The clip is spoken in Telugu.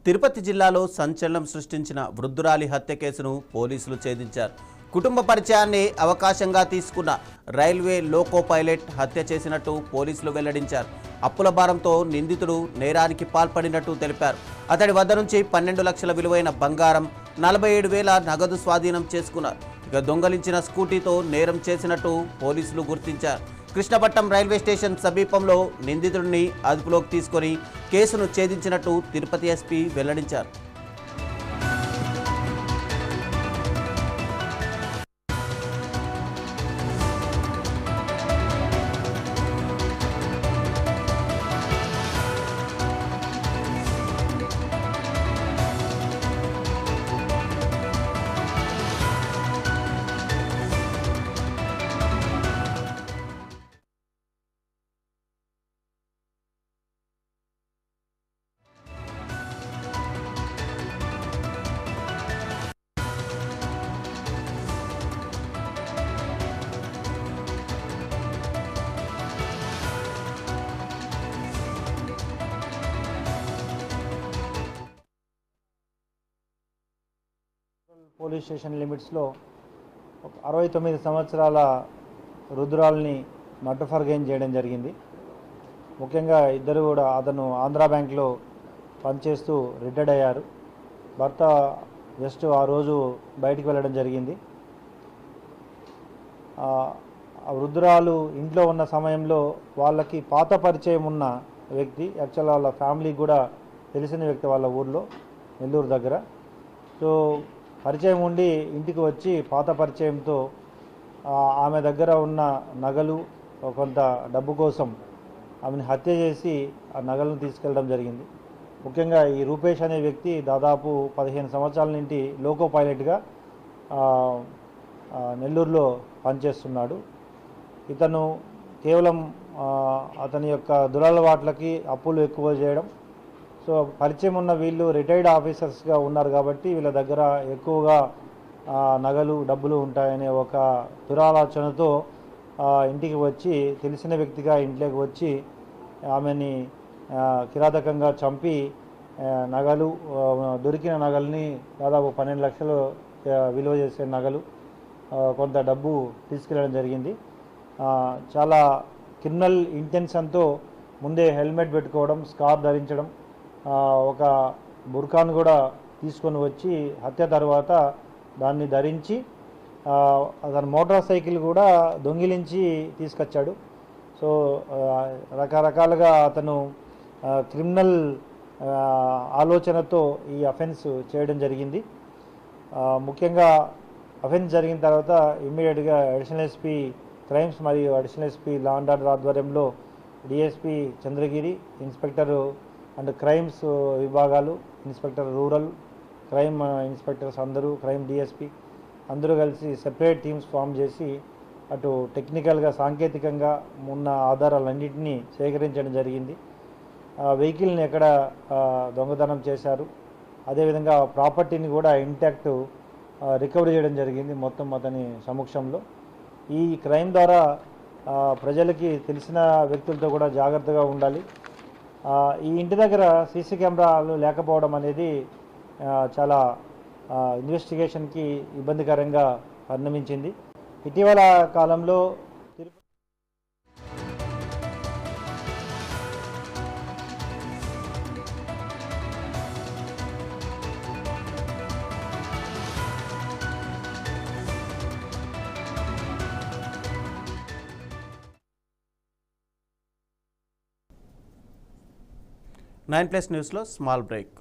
తిరుపతి జిల్లాలో సంచలనం సృష్టించిన వృద్ధురాలి హత్య కేసును పోలీసులు ఛేదించారు. కుటుంబ పరిచయాన్ని అవకాశంగా తీసుకున్న రైల్వే లోకో పైలట్ హత్య చేసినట్టు పోలీసులు వెల్లడించారు. అప్పుల భారంతో నిందితుడు నేరానికి పాల్పడినట్టు తెలిపారు. అతడి వద్ద నుంచి 12 లక్షల విలువైన బంగారం, 47,000 నగదు స్వాధీనం చేసుకున్నారు. ఇక దొంగలించిన స్కూటీతో నేరం చేసినట్టు పోలీసులు గుర్తించారు. కృష్ణపట్నం రైల్వే స్టేషన్ సమీపంలో నిందితుడిని అదుపులోకి తీసుకొని కేసును ఛేదించినట్టు తిరుపతి ఎస్పీ వెల్లడించారు. పోలీస్ స్టేషన్ లిమిట్స్లో 69 సంవత్సరాల రుద్రాల్ని మర్డర్ ఫర్ గెయిన్ చేయడం జరిగింది. ముఖ్యంగా ఇద్దరు కూడా అతను ఆంధ్రా బ్యాంక్లో పనిచేస్తూ రిటైర్డ్ అయ్యారు. భర్త జస్ట్ ఆ రోజు బయటికి వెళ్ళడం జరిగింది. ఆ వృద్ధురాలు ఇంట్లో ఉన్న సమయంలో వాళ్ళకి పాత పరిచయం ఉన్న వ్యక్తి, యాక్చువల్ వాళ్ళ ఫ్యామిలీకి కూడా తెలిసిన వ్యక్తి వాళ్ళ ఊర్లో నెల్లూరు దగ్గర. సో పరిచయం ఉండి ఇంటికి వచ్చి పాత పరిచయంతో ఆమె దగ్గర ఉన్న నగలు, కొంత డబ్బు కోసం ఆమెను హత్య చేసి ఆ నగలను తీసుకెళ్ళడం జరిగింది. ముఖ్యంగా ఈ రూపేష్ అనే వ్యక్తి దాదాపు 15 సంవత్సరాల నుండి లోకో పైలట్గా నెల్లూరులో పనిచేస్తున్నాడు. ఇతను కేవలం అతని యొక్క దురలవాట్లకి అప్పులు ఎక్కువ చేయడం, సో పరిచయం ఉన్న వీళ్ళు రిటైర్డ్ ఆఫీసర్స్గా ఉన్నారు కాబట్టి వీళ్ళ దగ్గర ఎక్కువగా నగలు, డబ్బులు ఉంటాయనే ఒక దురాలోచనతో ఇంటికి వచ్చి తెలిసిన వ్యక్తిగా ఇంట్లోకి వచ్చి ఆమెని కిరాతకంగా చంపి నగలు, దొరికిన నగల్ని దాదాపు 12 లక్షలు విలువ చేసే నగలు, కొంత డబ్బు తీసుకెళ్ళడం జరిగింది. చాలా క్రిమినల్ ఇంటెన్షన్తో ముందే హెల్మెట్ పెట్టుకోవడం, స్కార్ ధరించడం, ఒక బుర్ఖాను కూడా తీసుకొని వచ్చి హత్య తర్వాత దాన్ని ధరించి అతను మోటార్ సైకిల్ కూడా దొంగిలించి తీసుకొచ్చాడు. సో రకరకాలుగా అతను క్రిమినల్ ఆలోచనతో ఈ అఫెన్స్ చేయడం జరిగింది. ముఖ్యంగా అఫెన్స్ జరిగిన తర్వాత ఇమ్మీడియట్గా అడిషనల్ ఎస్పీ క్రైమ్స్ మరియు additional SP law and order ఆధ్వర్యంలో DSP Chandragiri, inspector and crimes విభాగాలు, ఇన్స్పెక్టర్ రూరల్, క్రైమ్ ఇన్స్పెక్టర్స్ అందరూ, క్రైమ్ డిఎస్పీ అందరూ కలిసి సెపరేట్ టీమ్స్ ఫామ్ చేసి అటు టెక్నికల్గా, సాంకేతికంగా ఉన్న ఆధారాలన్నింటినీ సేకరించడం జరిగింది. వెహికల్ని ఎక్కడ దొంగతనం చేశారు, అదేవిధంగా ప్రాపర్టీని కూడా ఇంటాక్ట్ రికవరీ చేయడం జరిగింది మొత్తం అతని సమక్షంలో. ఈ క్రైమ్ ద్వారా ప్రజలకి తెలిసిన వ్యక్తులతో కూడా జాగ్రత్తగా ఉండాలి. ఈ ఇంటి దగ్గర సీసీ కెమెరాలు లేకపోవడం అనేది చాలా ఇన్వెస్టిగేషన్కి ఇబ్బందికరంగా పరిణమించింది. ఇటీవల కాలంలో నైన్ ప్లస్ న్యూస్లో స్మాల్ బ్రేక్.